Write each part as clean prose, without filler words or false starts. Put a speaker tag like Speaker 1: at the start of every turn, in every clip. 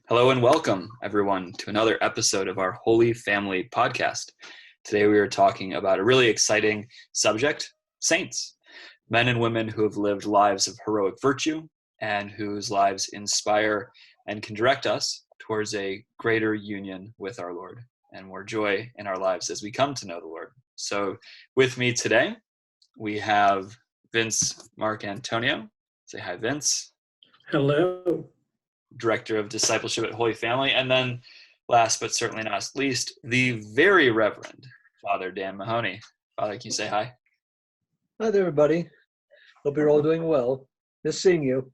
Speaker 1: Hello and welcome, everyone, to another episode of our Holy Family podcast. Today we are talking about a really exciting subject, saints, men and women who have lived lives of heroic virtue and whose lives inspire and can direct us towards a greater union with our Lord and more joy in our lives as we come to know the Lord. So with me today, we have Vince Mark Antonio. Say hi, Vince.
Speaker 2: Hello.
Speaker 1: Director of Discipleship at Holy Family. And then last but certainly not least, the very Reverend Father Dan Mahoney. Father, can you say hi?
Speaker 3: Hi there, everybody. Hope you're all doing well. Just seeing you.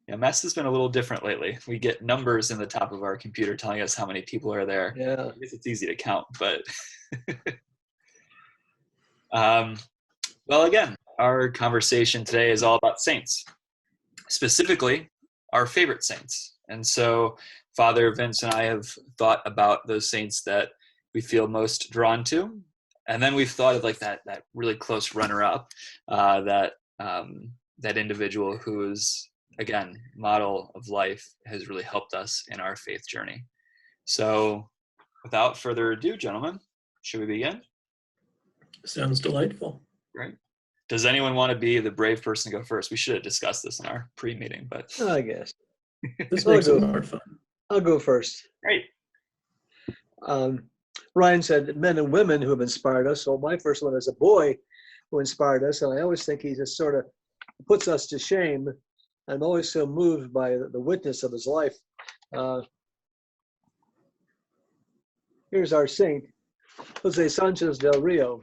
Speaker 1: Yeah, Mass has been a little different lately. We get numbers in the top of our computer telling us how many people are there.
Speaker 3: Yeah.
Speaker 1: I guess it's easy to count, but well, again, our conversation today is all about saints, specifically our favorite saints. And so Father Vince and I have thought about those saints that we feel most drawn to. And then we've thought of like that really close runner-up, that individual whose, again, model of life has really helped us in our faith journey. So without further ado, gentlemen, should we begin?
Speaker 2: Sounds delightful.
Speaker 1: Great. Does anyone want to be the brave person to go first? We should have discussed this in our pre-meeting, but
Speaker 3: I guess.
Speaker 2: This makes it more fun.
Speaker 3: I'll go first.
Speaker 1: Great.
Speaker 3: Ryan said men and women who have inspired us. So my first one is a boy who inspired us. And I always think he just sort of puts us to shame. I'm always so moved by the witness of his life. Here's our saint, Jose Sanchez del Rio,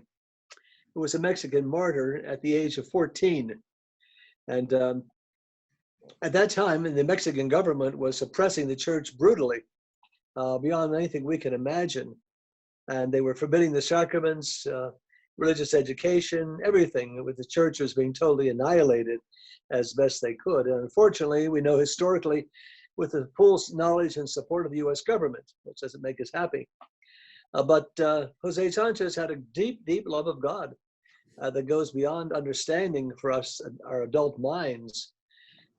Speaker 3: who was a Mexican martyr at the age of 14. And at that time, the Mexican government was suppressing the church brutally, beyond anything we can imagine. And they were forbidding the sacraments, religious education, everything. With the church was being totally annihilated as best they could. And unfortunately, we know historically, with the full knowledge and support of the U.S. government, which doesn't make us happy. But Jose Sanchez had a deep, deep love of God that goes beyond understanding for us, our adult minds.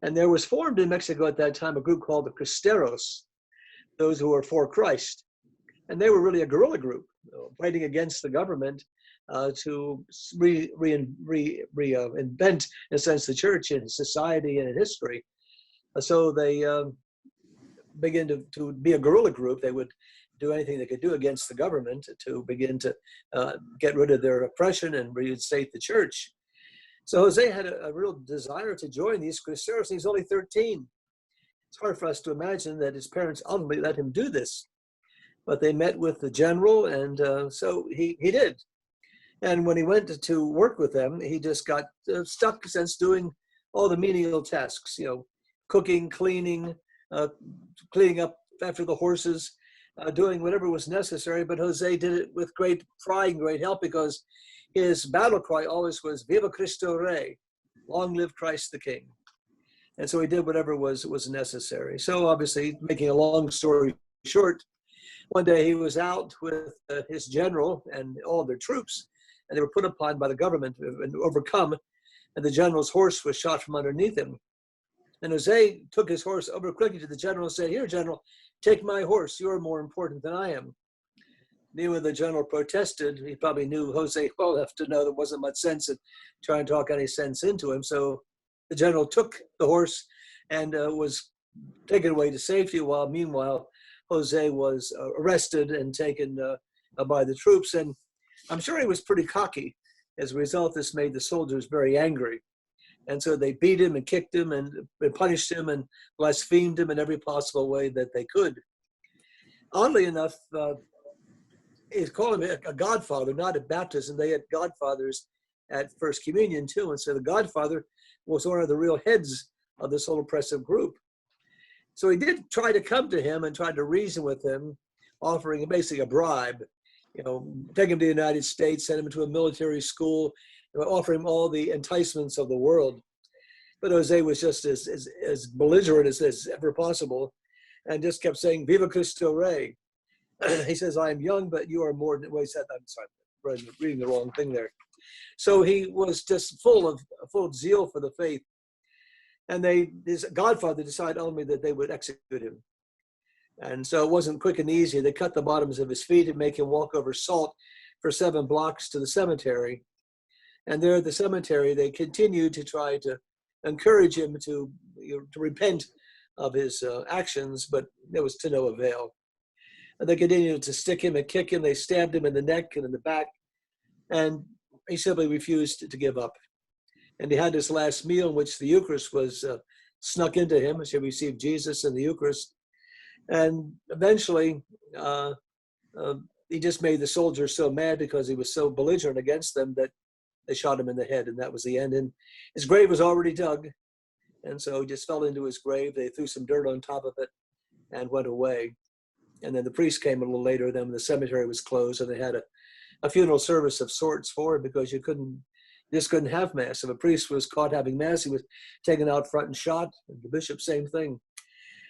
Speaker 3: And there was formed in Mexico at that time a group called the Cristeros, those who were for Christ. And they were really a guerrilla group fighting against the government to reinvent, in a sense, the church in society and in history. So they began to be a guerrilla group. They would do anything they could do against the government to begin to get rid of their oppression and reinstate the church. So Jose had a real desire to join these Cristeros. He's only 13. It's hard for us to imagine that his parents ultimately let him do this. But they met with the general, and so he did. And when he went to work with them, he just got stuck since doing all the menial tasks, cooking, cleaning, cleaning up after the horses, doing whatever was necessary. But Jose did it with great pride and great help, because his battle cry always was "Viva Cristo Rey," long live Christ the King. And so he did whatever was necessary. So obviously, making a long story short, one day he was out with his general and all their troops, and they were put upon by the government and overcome, and the general's horse was shot from underneath him. And Jose took his horse over quickly to the general and said, "Here, General, take my horse. You're more important than I am." And when the general protested, he probably knew Jose well enough to know there wasn't much sense in trying to talk any sense into him. So the general took the horse and was taken away to safety, while meanwhile Jose was arrested and taken by the troops. And I'm sure he was pretty cocky. As a result, this made the soldiers very angry. And so they beat him and kicked him and punished him and blasphemed him in every possible way that they could. Oddly enough, he's calling him a godfather, not at baptism. They had godfathers at First Communion too. And so the godfather was one of the real heads of this whole oppressive group. So he did try to come to him and tried to reason with him, offering him basically a bribe, take him to the United States, send him to a military school, offer him all the enticements of the world. But Jose was just as belligerent as ever possible, and just kept saying, "Viva Cristo Rey." He says, "I am young, but you are more than," well, he said, I'm sorry, reading the wrong thing there. So he was just full of zeal for the faith. and his godfather decided only that they would execute him. And so it wasn't quick and easy. They cut the bottoms of his feet and make him walk over salt for 7 blocks to the cemetery. And there at the cemetery, they continued to try to encourage him to repent of his actions, but there was to no avail. And they continued to stick him and kick him. They stabbed him in the neck and in the back, and he simply refused to give up. And he had his last meal in which the Eucharist was snuck into him as he received Jesus in the Eucharist. And eventually, he just made the soldiers so mad because he was so belligerent against them that they shot him in the head, and that was the end. And his grave was already dug, and so he just fell into his grave. They threw some dirt on top of it and went away. And then the priest came a little later. Then the cemetery was closed, and they had a funeral service of sorts for him, because you just couldn't have mass. If a priest was caught having mass, he was taken out front and shot. And the bishop, same thing.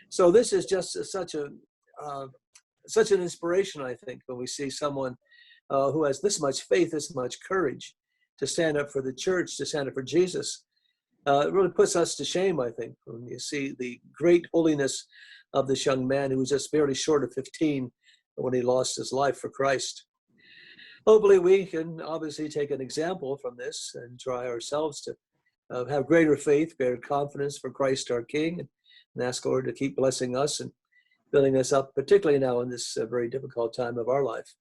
Speaker 3: So this is just such an inspiration, I think, when we see someone who has this much faith, this much courage to stand up for the church, to stand up for Jesus. It really puts us to shame, I think, when you see the great holiness of this young man who was just barely short of 15 when he lost his life for Christ. Hopefully we can obviously take an example from this and try ourselves to have greater faith, greater confidence for Christ our King, and ask the Lord to keep blessing us and building us up, particularly now in this very difficult time of our life.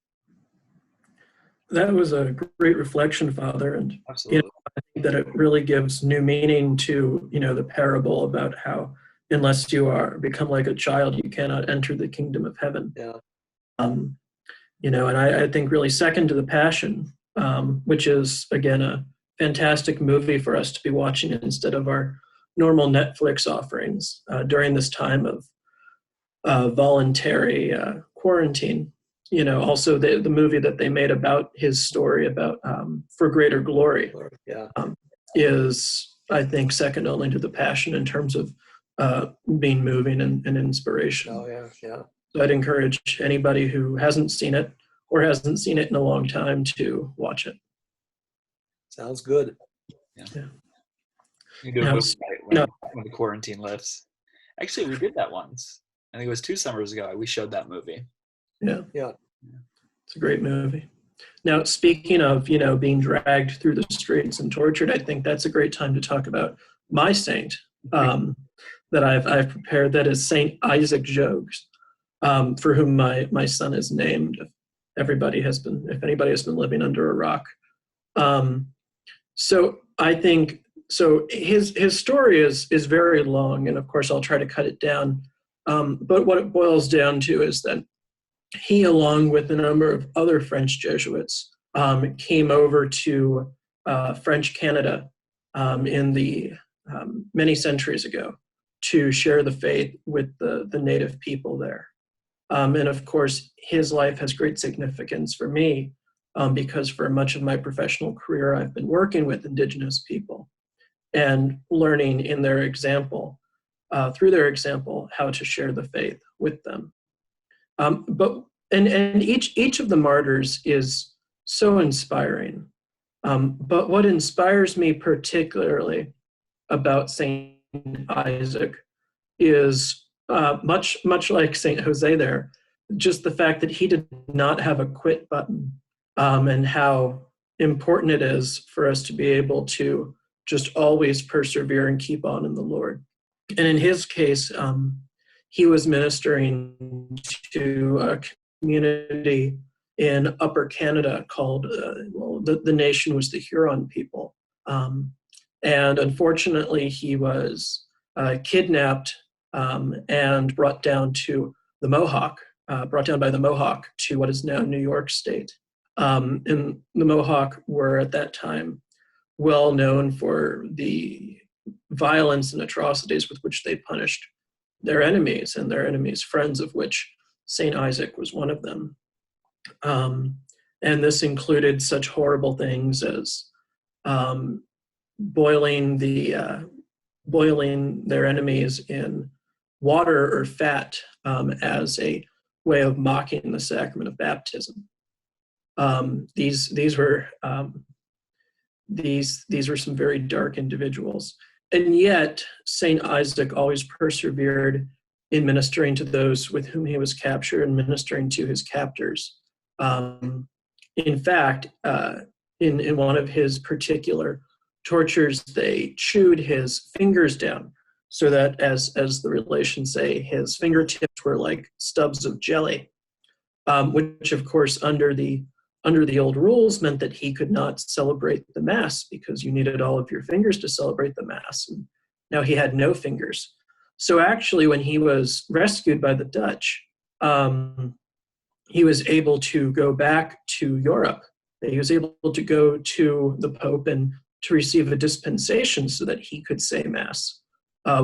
Speaker 2: That was a great reflection, Father, and
Speaker 1: Absolutely.
Speaker 2: I think that it really gives new meaning to the parable about how unless you become like a child, you cannot enter the kingdom of heaven.
Speaker 3: Yeah.
Speaker 2: And I think really second to the Passion, which is again a fantastic movie for us to be watching instead of our normal Netflix offerings during this time of voluntary quarantine. Also the movie that they made about his story about For Greater Glory
Speaker 3: Yeah.
Speaker 2: is, I think, second only to the Passion in terms of being moving and inspiration.
Speaker 3: Oh, yeah.
Speaker 2: So I'd encourage anybody who hasn't seen it or hasn't seen it in a long time to watch it.
Speaker 3: Sounds good.
Speaker 1: Yeah. You do a movie night when the quarantine lifts. Actually, we did that once. I think it was 2 summers ago. We showed that movie.
Speaker 2: Yeah.
Speaker 3: Yeah.
Speaker 2: It's a great movie. Now, speaking of, being dragged through the streets and tortured, I think that's a great time to talk about my saint that I've prepared. That is Saint Isaac Jogues, for whom my son is named. If anybody has been living under a rock. So I think, his story is very long, and of course I'll try to cut it down. But what it boils down to is that he, along with a number of other French Jesuits, came over to French Canada in the many centuries ago to share the faith with the native people there. And of course, his life has great significance for me because for much of my professional career, I've been working with Indigenous people and learning in their example, through their example, how to share the faith with them. But each of the martyrs is so inspiring. But what inspires me particularly about Saint Isaac is much like Saint Jose there, just the fact that he did not have a quit button, and how important it is for us to be able to just always persevere and keep on in the Lord. And in his case, he was ministering to a community in Upper Canada called, the nation was the Huron people. And unfortunately, he was kidnapped and brought down to the Mohawk, brought down by the Mohawk to what is now New York State. And the Mohawk were at that time well known for the violence and atrocities with which they punished their enemies and their enemies' friends, of which Saint Isaac was one of them. And this included such horrible things as boiling their enemies in water or fat as a way of mocking the sacrament of baptism. These were some very dark individuals. And yet, St. Isaac always persevered in ministering to those with whom he was captured and ministering to his captors. In fact, in one of his particular tortures, they chewed his fingers down so that, as the relations say, his fingertips were like stubs of jelly, which, of course, under the old rules meant that he could not celebrate the Mass because you needed all of your fingers to celebrate the Mass. And now he had no fingers. So actually, when he was rescued by the Dutch, he was able to go back to Europe. He was able to go to the Pope and to receive a dispensation so that he could say Mass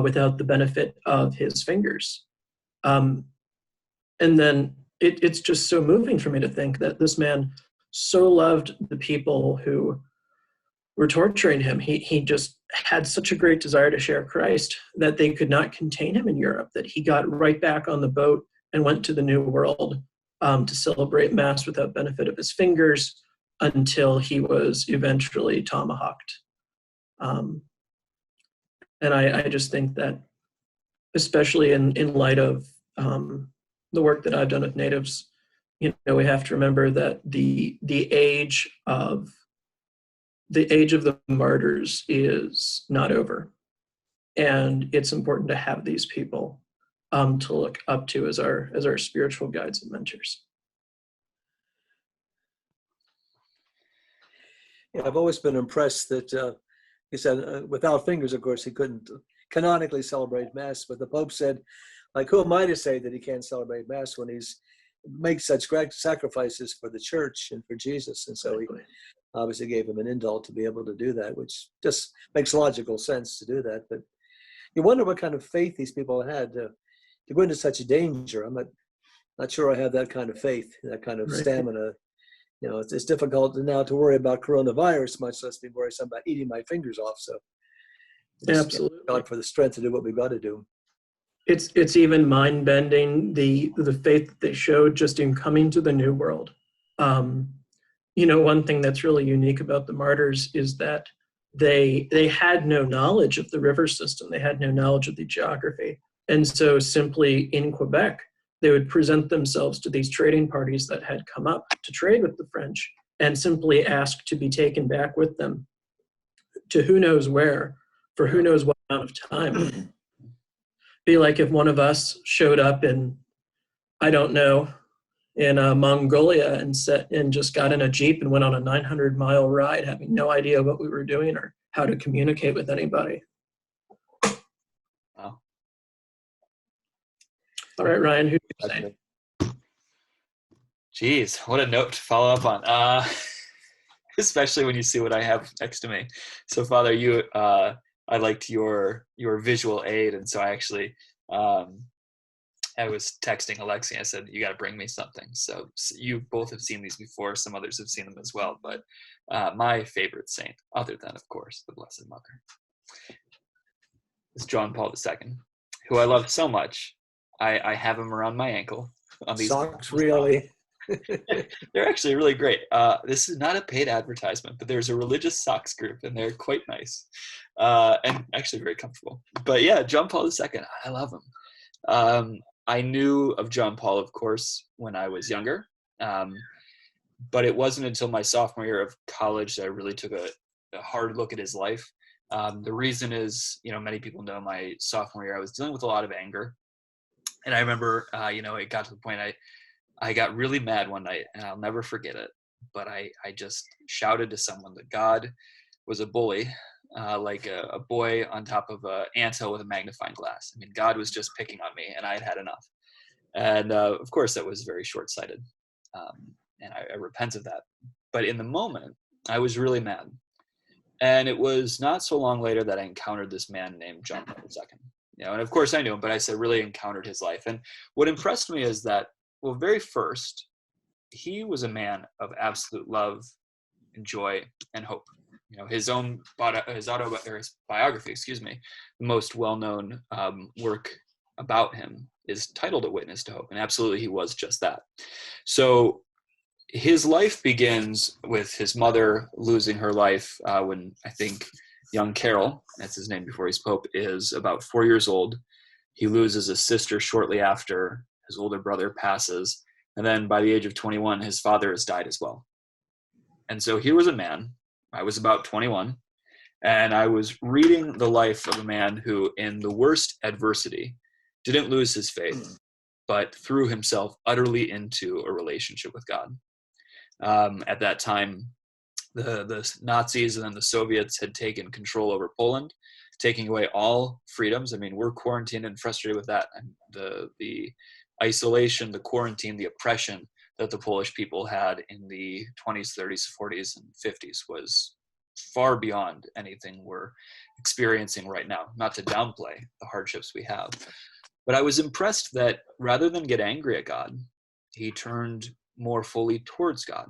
Speaker 2: without the benefit of his fingers. And then it's just so moving for me to think that this man so loved the people who were torturing him. He just had such a great desire to share Christ that they could not contain him in Europe, that he got right back on the boat and went to the New World to celebrate Mass without benefit of his fingers until he was eventually tomahawked. And I just think that, especially in light of the work that I've done with natives, we have to remember that the age of the martyrs is not over, and it's important to have these people to look up to as our spiritual guides and mentors.
Speaker 3: Yeah, I've always been impressed that he said without fingers, of course, he couldn't canonically celebrate Mass, but the Pope said, like, who am I to say that he can't celebrate Mass when he's makes such great sacrifices for the church and for Jesus? And so he obviously gave him an indult to be able to do that, which just makes logical sense to do that. But you wonder what kind of faith these people had to go into such danger. I'm not sure I have that kind of faith, that kind of stamina. It's difficult now to worry about coronavirus, much less be worried about eating my fingers off. So
Speaker 2: absolutely,
Speaker 3: God for the strength to do what we've got to do.
Speaker 2: It's even mind bending the faith that they showed just in coming to the New World. One thing that's really unique about the martyrs is that they had no knowledge of the river system. They had no knowledge of the geography, and so simply in Quebec, they would present themselves to these trading parties that had come up to trade with the French and simply ask to be taken back with them to who knows where for who knows what amount of time. Be like if one of us showed up in, I don't know, in Mongolia and just got in a Jeep and went on a 900-mile ride, having no idea what we were doing or how to communicate with anybody.
Speaker 1: Wow.
Speaker 2: All right, Ryan, who do you say?
Speaker 1: Geez, what a note to follow up on. Especially when you see what I have next to me. So, Father, I liked your visual aid, and so I actually I was texting Alexi. I said, "You got to bring me something." So you both have seen these before. Some others have seen them as well. But my favorite saint, other than of course the Blessed Mother, is John Paul II, who I love so much. I have him around my ankle on these
Speaker 3: socks. Really.
Speaker 1: They're actually really great. This is not a paid advertisement, but there's a religious socks group, and they're quite nice and actually very comfortable. But yeah, John Paul II, I love him. I knew of John Paul, of course, when I was younger, but it wasn't until my sophomore year of college that I really took a hard look at his life. The reason is, many people know my sophomore year I was dealing with a lot of anger, and I remember, it got to the point I got really mad one night, and I'll never forget it, but I just shouted to someone that God was a bully, like a boy on top of an anthill with a magnifying glass. I mean, God was just picking on me, and I had had enough. And of course, that was very short-sighted, and I repent of that. But in the moment, I was really mad. And it was not so long later that I encountered this man named John Paul II. And of course I knew him, but I said really encountered his life. And what impressed me is that, well, very first, he was a man of absolute love and joy and hope. His biography, the most well-known work about him is titled A Witness to Hope, and absolutely he was just that. So his life begins with his mother losing her life when I think young Karol, that's his name before he's Pope, is about 4 years old. He loses a sister shortly after. His older brother passes. And then by the age of 21, his father has died as well. And so here was a man, I was about 21, and I was reading the life of a man who, in the worst adversity, didn't lose his faith, but threw himself utterly into a relationship with God. At that time, the Nazis and then the Soviets had taken control over Poland, taking away all freedoms. I mean, we're quarantined and frustrated with that. And the isolation, the quarantine, the oppression that the Polish people had in the 20s, 30s, 40s, and 50s was far beyond anything we're experiencing right now. Not to downplay the hardships we have. But I was impressed that rather than get angry at God, he turned more fully towards God.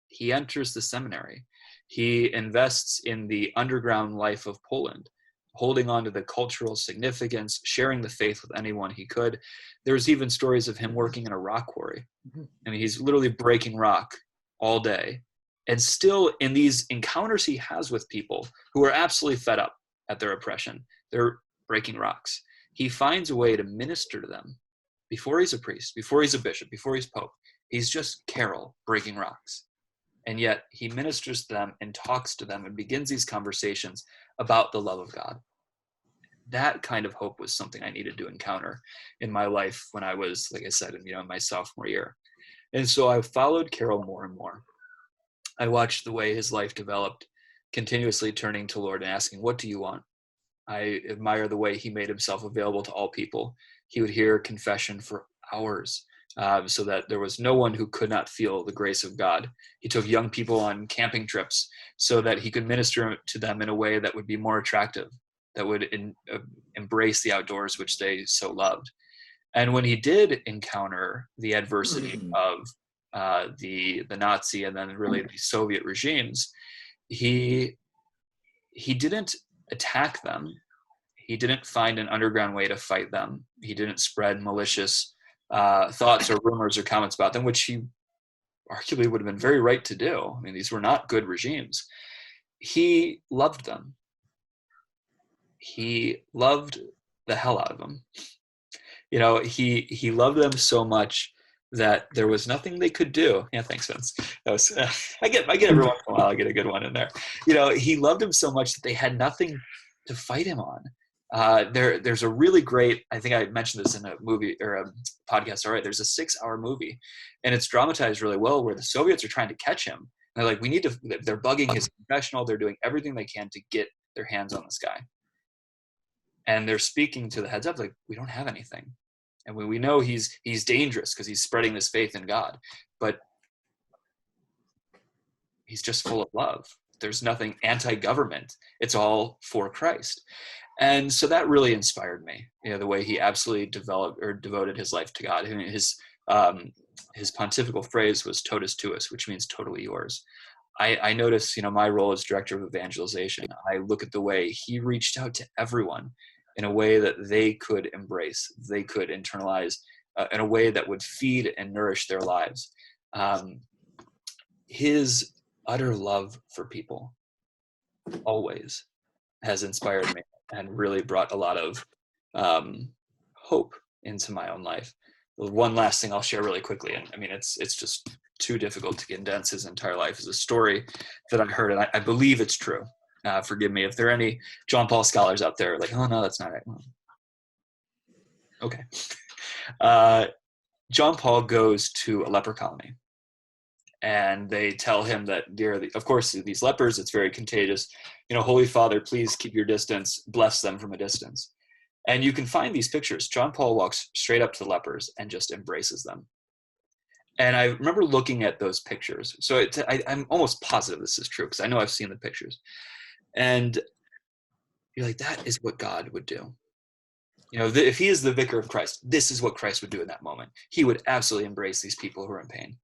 Speaker 1: He enters the seminary. He invests in the underground life of Poland, holding on to the cultural significance, sharing the faith with anyone he could. There's even stories of him working in a rock quarry. I mean, he's literally breaking rock all day. And still, in these encounters he has with people who are absolutely fed up at their oppression, they're breaking rocks. He finds a way to minister to them before he's a priest, before he's a bishop, before he's Pope. He's just Karol breaking rocks. And yet he ministers to them and talks to them and begins these conversations about the love of God. That kind of hope was something I needed to encounter in my life when I was, like I said, in my sophomore year. And so I followed Karol more and more. I watched the way his life developed, continuously turning to the Lord and asking, what do you want? I admire the way he made himself available to all people. He would hear confession for hours, so that there was no one who could not feel the grace of God. He took young people on camping trips so that he could minister to them in a way that would be more attractive, that would embrace the outdoors, which they so loved. And when he did encounter the adversity of the Nazi and then really the Soviet regimes, he didn't attack them. He didn't find an underground way to fight them. He didn't spread malicious thoughts or rumors or comments about them, which he arguably would have been very right to do. I mean, these were not good regimes. He loved them. He loved the hell out of them. He loved them so much that there was nothing they could do. Yeah, thanks, Vince. That was, I get every once in a while, I get a good one in there. He loved him so much that they had nothing to fight him on. There's a really great, I think I mentioned this in a movie or a podcast. All right, there's a 6-hour movie, and it's dramatized really well where the Soviets are trying to catch him. And they're like, they're bugging his confessional. They're doing everything they can to get their hands on this guy. And they're speaking to the heads up, like, we don't have anything. And we know he's dangerous because he's spreading this faith in God, but he's just full of love. There's nothing anti-government. It's all for Christ. And so that really inspired me, the way he absolutely devoted his life to God. His pontifical phrase was totus tuus, which means totally yours. I notice, my role as director of evangelization, I look at the way he reached out to everyone in a way that they could embrace, they could internalize, in a way that would feed and nourish their lives. His utter love for people always has inspired me and really brought a lot of hope into my own life. One last thing I'll share really quickly, and I mean, it's just too difficult to condense his entire life, is a story that I heard, and I believe it's true. Forgive me if there are any John Paul scholars out there like, oh no, that's not right. Well, okay. John Paul goes to a leper colony, and they tell him that, of course, these lepers, it's very contagious. Holy Father, please keep your distance, bless them from a distance. And you can find these pictures. John Paul walks straight up to the lepers and just embraces them. And I remember looking at those pictures. So I'm almost positive this is true because I know I've seen the pictures. And you're like, that is what God would do. If he is the vicar of Christ, this is what Christ would do in that moment. He would absolutely embrace these people who are in pain.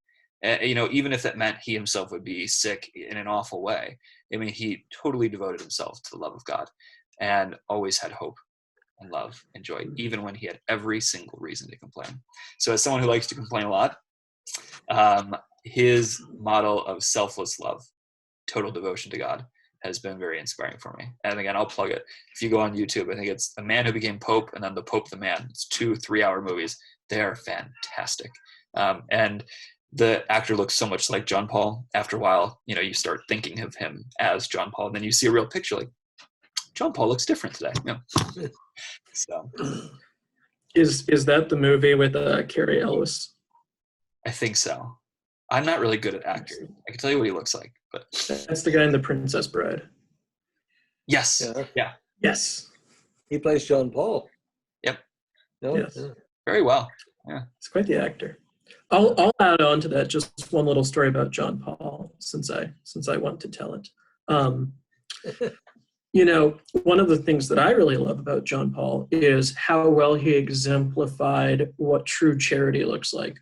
Speaker 1: Even if that meant he himself would be sick in an awful way. I mean, he totally devoted himself to the love of God and always had hope and love and joy, even when he had every single reason to complain. So as someone who likes to complain a lot, his model of selfless love, total devotion to God, has been very inspiring for me. And again, I'll plug it. If you go on YouTube, I think it's A Man Who Became Pope and then The Pope the Man. It's 2 3-hour movies. They are fantastic. And the actor looks so much like John Paul. After a while, you start thinking of him as John Paul. And then you see a real picture like, John Paul looks different today. So
Speaker 2: Is that the movie with Carrie Ellis?
Speaker 1: I think so. I'm not really good at acting. I can tell you what he looks like, but
Speaker 2: That's the guy in The Princess Bride.
Speaker 1: yes. Yeah.
Speaker 2: Yes.
Speaker 3: He plays John Paul.
Speaker 1: Yep.
Speaker 3: No?
Speaker 2: Yes.
Speaker 3: Yeah.
Speaker 1: Very well.
Speaker 2: He's quite the actor. I'll add on to that just one little story about John Paul, since I want to tell it. One of the things that I really love about John Paul is how well he exemplified what true charity looks like.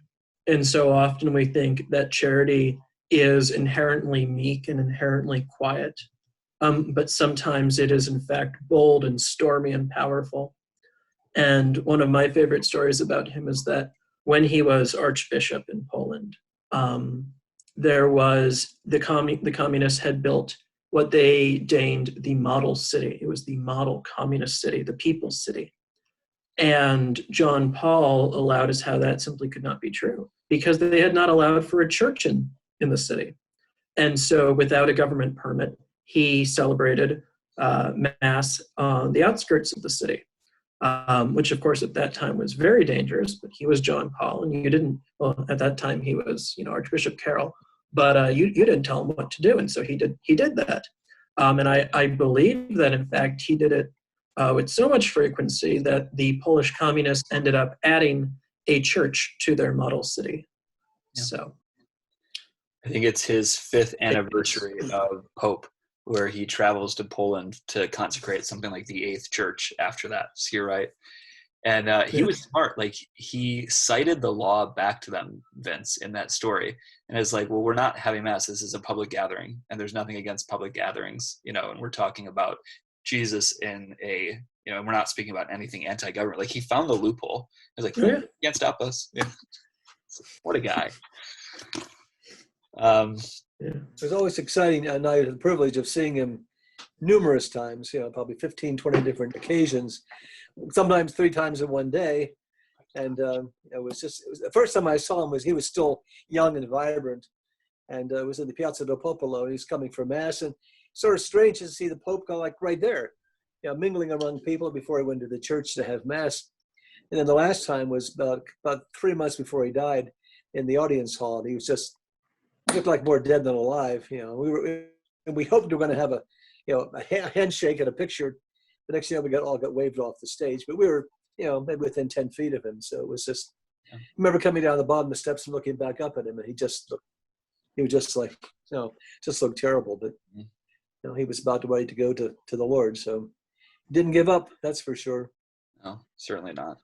Speaker 2: And so often we think that charity is inherently meek and inherently quiet, but sometimes it is in fact bold and stormy and powerful. And one of my favorite stories about him is that when he was Archbishop in Poland, there was the communists had built what they deigned the model city. It was the model communist city, the people's city. And John Paul allowed us how that simply could not be true because they had not allowed for a church in the city. And so without a government permit, he celebrated Mass on the outskirts of the city, which of course at that time was very dangerous, but he was John Paul and at that time he was, Archbishop Carroll, but you didn't tell him what to do. And so he did that. And I believe that in fact he did it with so much frequency that the Polish communists ended up adding a church to their model city. Yeah. So
Speaker 1: I think it's his 5th anniversary of Pope, where he travels to Poland to consecrate something like the 8th church after that. So you're right. And he was smart. Like, he cited the law back to them, Vince, in that story. And it's like, well, we're not having Mass. This is a public gathering. And there's nothing against public gatherings, and we're talking about Jesus in a, we're not speaking about anything anti-government. Like, he found the loophole. He was like, you can't stop us. Yeah. What a guy.
Speaker 3: It was always exciting. And I had the privilege of seeing him numerous times, probably 15, 20 different occasions, sometimes 3 times in one day. And it was the first time I saw him he was still young and vibrant. And it was in the Piazza del Popolo. And he was coming for Mass. And sort of strange to see the Pope go like right there, mingling among people before he went to the church to have Mass. And then the last time was about 3 months before he died in the audience hall. And he was just looked like more dead than alive. We hoped we were going to have a handshake and a picture. The next thing we all got waved off the stage, but we were maybe within 10 feet of him. So it was just, I remember coming down the bottom of the steps and looking back up at him, and he was just like, just looked terrible. But he was about to ready to go to the Lord. So didn't give up, that's for sure.
Speaker 1: No, certainly not.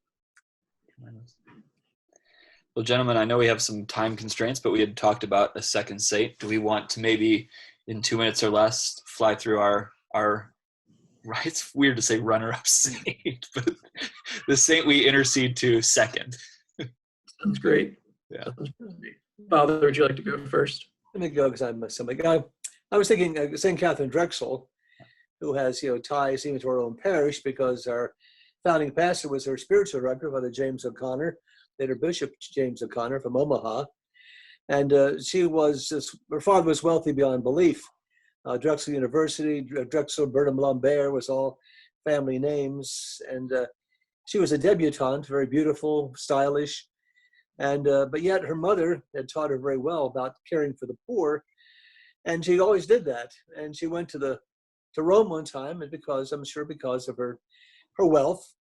Speaker 1: Well, gentlemen, I know we have some time constraints, but we had talked about a second saint. Do we want to maybe in 2 minutes or less fly through our right? It's weird to say runner-up saint, but the saint we intercede to second.
Speaker 2: Sounds great.
Speaker 1: Yeah.
Speaker 2: Father, would you like to go first?
Speaker 3: Let me go because I'm somebody guy. I was thinking St. Catherine Drexel, who has ties even to our own parish because our founding pastor was her spiritual director, Father James O'Connor, later Bishop James O'Connor from Omaha, and her father was wealthy beyond belief. Drexel University, Drexel, Burnham Lambert was all family names, and she was a debutante, very beautiful, stylish, and but yet her mother had taught her very well about caring for the poor, and she always did that. And she went to Rome one time, and because of her wealth,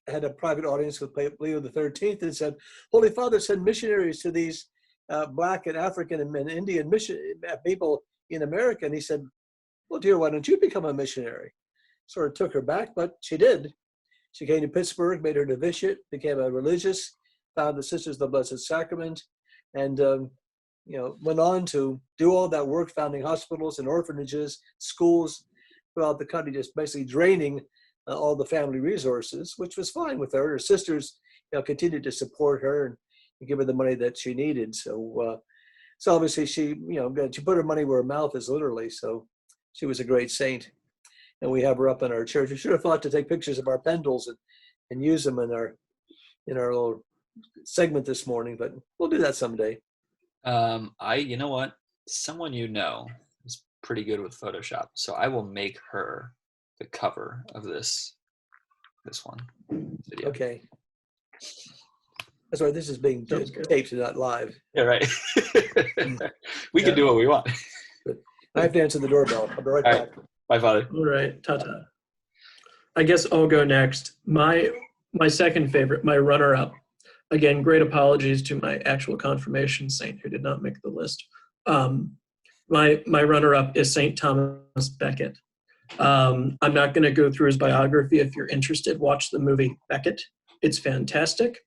Speaker 3: had a private audience with Pope Leo XIII and said, "Holy Father, send missionaries to these Black and African and Indian people in America." And he said, "Well, dear, why don't you become a missionary?" Sort of took her back, but she did. She came to Pittsburgh, made her novitiate, became a religious, founded the Sisters of the Blessed Sacrament, and went on to do all that work, founding hospitals and orphanages, schools throughout the country, just basically draining all the family resources, which was fine with her. Her sisters, continued to support her and give her the money that she needed. So obviously she put her money where her mouth is, literally. So She was a great saint, and we have her up in our church. We should have thought to take pictures of our pendles and use them in our little segment this morning, but we'll do that someday.
Speaker 1: You know what? Someone is pretty good with Photoshop, so I will make her the cover of this one video.
Speaker 3: Okay. That's right. This is being taped, not live.
Speaker 1: Yeah, right. We can do what we want.
Speaker 3: I have to answer the doorbell. I'll be right
Speaker 1: All
Speaker 3: back.
Speaker 1: right. Bye, Father.
Speaker 2: All right, ta-ta. I guess I'll go next. My second favorite, my runner-up. Again, great apologies to my actual confirmation saint who did not make the list. My runner-up is Saint Thomas Becket. I'm not going to go through his biography. If you're interested, watch the movie Becket. It's fantastic.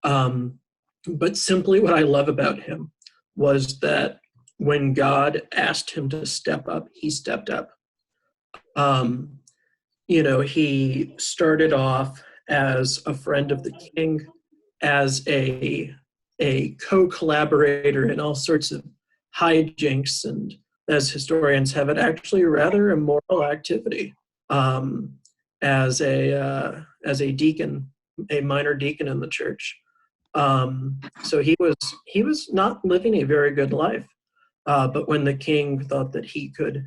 Speaker 2: But simply what I love about him was that when God asked him to step up, he stepped up. He started off as a friend of the king, as a co-collaborator in all sorts of hijinks, and as historians have it, actually rather immoral activity, as a deacon, a minor deacon in the church. So he was not living a very good life. But when the king thought that he could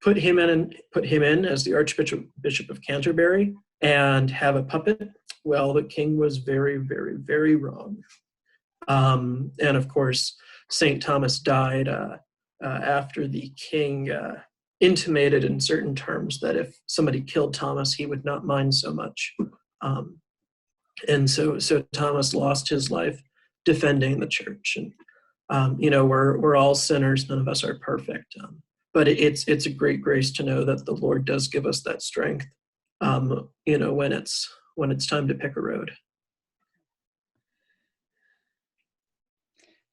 Speaker 2: put him in as the Archbishop of Canterbury and have a puppet, well, the king was very, very, very wrong. And of course, St. Thomas died after the king intimated in certain terms that if somebody killed Thomas, he would not mind so much. And so Thomas lost his life defending the church. And we're all sinners. None of us are perfect. But it's a great grace to know that the Lord does give us that strength. When it's time to pick a road.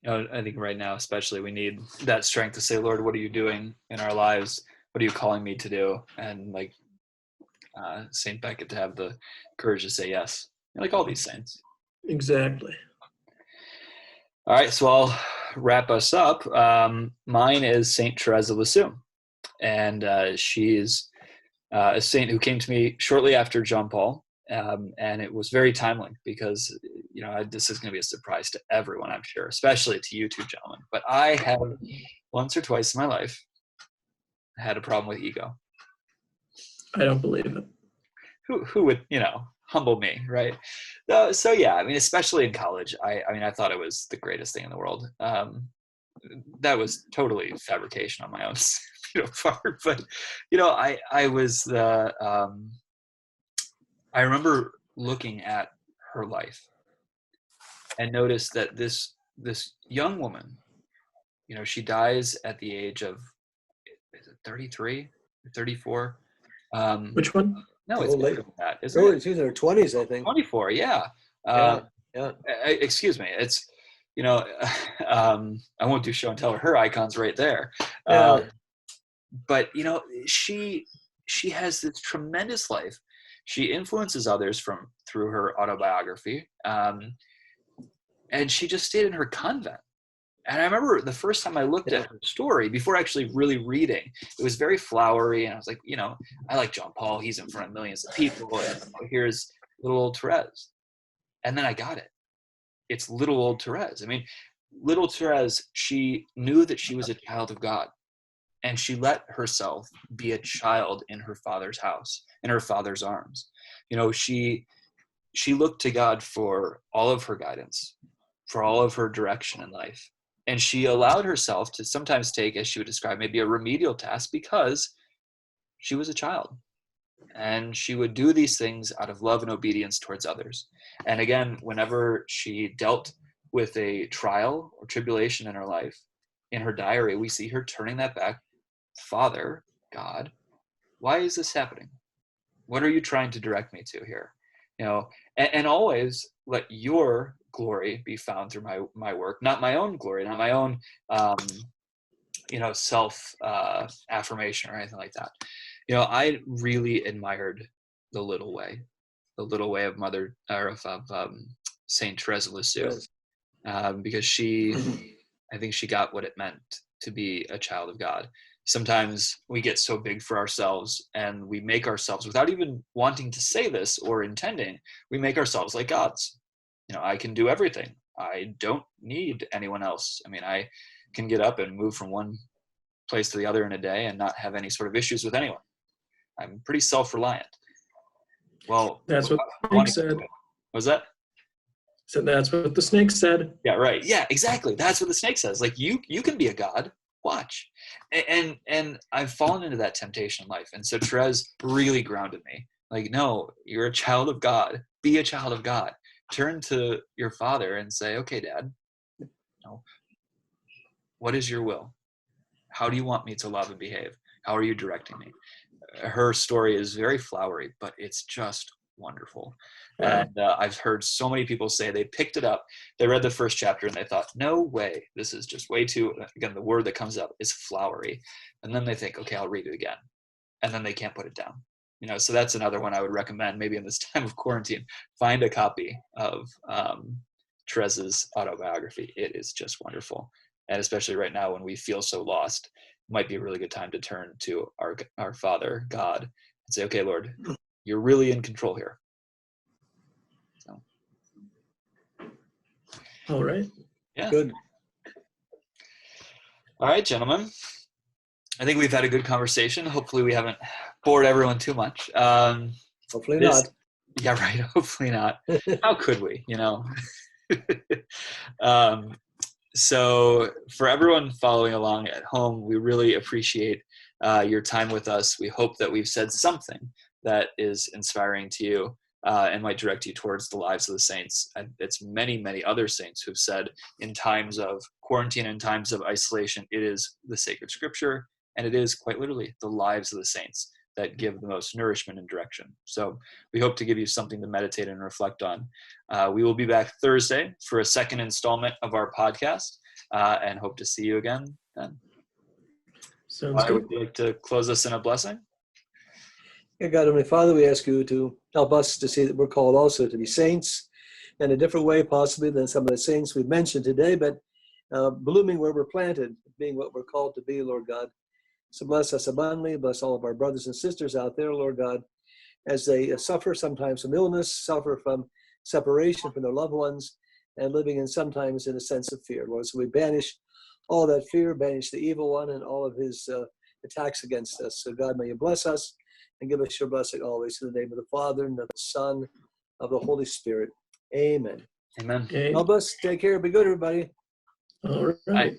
Speaker 1: I think right now, especially, we need that strength to say, Lord, what are you doing in our lives? What are you calling me to do? And like Saint Becket, to have the courage to say yes, like all these saints.
Speaker 2: Exactly.
Speaker 1: All right, so I'll wrap us up. Mine is Saint Therese of Lisieux, and she is a saint who came to me shortly after John Paul, and it was very timely because this is going to be a surprise to everyone, I'm sure, especially to you two gentlemen. But I have once or twice in my life had a problem with ego.
Speaker 2: I don't believe it.
Speaker 1: Who would humble me, right? So yeah, I mean, especially in college, I thought it was the greatest thing in the world. That was totally fabrication on my own part, but I was I remember looking at her life and noticed that this young woman, she dies at the age of, is it 33 or 34?
Speaker 2: Which one?
Speaker 1: No, it's later than that, isn't it?
Speaker 3: She's in her 20s, I think.
Speaker 1: 24, yeah.
Speaker 3: Yeah.
Speaker 1: Excuse me. It's, I won't do show and tell. Her icon's right there.
Speaker 3: Yeah.
Speaker 1: But, she has this tremendous life. She influences others through her autobiography. And she just stayed in her convent. And I remember the first time I looked at her story, before actually really reading, it was very flowery. And I was like, I like John Paul. He's in front of millions of people. And here's little old Therese. And then I got it. It's little old Therese. I mean, little Therese, she knew that she was a child of God. And she let herself be a child in her father's house, in her father's arms. She looked to God for all of her guidance, for all of her direction in life. And she allowed herself to sometimes take, as she would describe, maybe a remedial task because she was a child. And she would do these things out of love and obedience towards others. And again, whenever she dealt with a trial or tribulation in her life, in her diary, we see her turning that back. Father, God, why is this happening? What are you trying to direct me to here? And always let your glory be found through my work, not my own glory, not my own, self affirmation or anything like that. I really admired the little way of Mother, or of Saint Therese of Lisieux, because I think she got what it meant to be a child of God. sometimes we get so big for ourselves, and we make ourselves, without even wanting to say this or intending, we make ourselves like gods. I can do everything. I don't need anyone else. I mean, I can get up and move from one place to the other in a day and not have any sort of issues with anyone. I'm pretty self-reliant. Well,
Speaker 2: That's what the snake said.
Speaker 1: Was that?
Speaker 2: So that's what the snake said.
Speaker 1: Yeah, right. Yeah, exactly. That's what the snake says. Like, you can be a god. Watch. And I've fallen into that temptation in life. And so Therese really grounded me. Like, no, you're a child of God. Be a child of God. Turn to your father and say, okay, Dad, what is your will? How do you want me to love and behave? How are you directing me? Her story is very flowery, but it's just wonderful.
Speaker 2: Wow.
Speaker 1: And I've heard so many people say they picked it up, they read the first chapter, and they thought, no way, this is just way too, again, the word that comes up is flowery. And then they think, okay, I'll read it again. And then they can't put it down. So that's another one I would recommend, maybe in this time of quarantine. Find a copy of Therese's autobiography. It is just wonderful. And especially right now when we feel so lost, it might be a really good time to turn to our Father, God, and say, okay, Lord, you're really in control here. So.
Speaker 2: All right.
Speaker 1: Yeah.
Speaker 3: Good.
Speaker 1: All right, gentlemen. I think we've had a good conversation. Hopefully we haven't bored everyone too much.
Speaker 3: Hopefully not.
Speaker 1: Yeah, right. Hopefully not. How could we, So for everyone following along at home, we really appreciate your time with us. We hope that we've said something that is inspiring to you and might direct you towards the lives of the saints. And it's many, many other saints who've said in times of quarantine and times of isolation, it is the sacred scripture, and it is quite literally the lives of the saints that give the most nourishment and direction. So we hope to give you something to meditate and reflect on. We will be back Thursday for a second installment of our podcast, and hope to see you again then.
Speaker 2: Sounds good.
Speaker 1: Would you like to close us in a blessing?
Speaker 3: Dear God, Heavenly Father, we ask you to help us to see that we're called also to be saints in a different way possibly than some of the saints we've mentioned today, but blooming where we're planted, being what we're called to be, Lord God. So bless us abundantly. Bless all of our brothers and sisters out there, Lord God, as they suffer sometimes from illness, suffer from separation from their loved ones, and living in sometimes in a sense of fear, Lord. So we banish all that fear, banish the evil one and all of his attacks against us. So God, may you bless us and give us your blessing always. In the name of the Father, and of the Son, of the Holy Spirit. Amen.
Speaker 1: Amen.
Speaker 2: Okay.
Speaker 3: Help us. Take care. Be good, everybody.
Speaker 2: All right.
Speaker 1: Bye.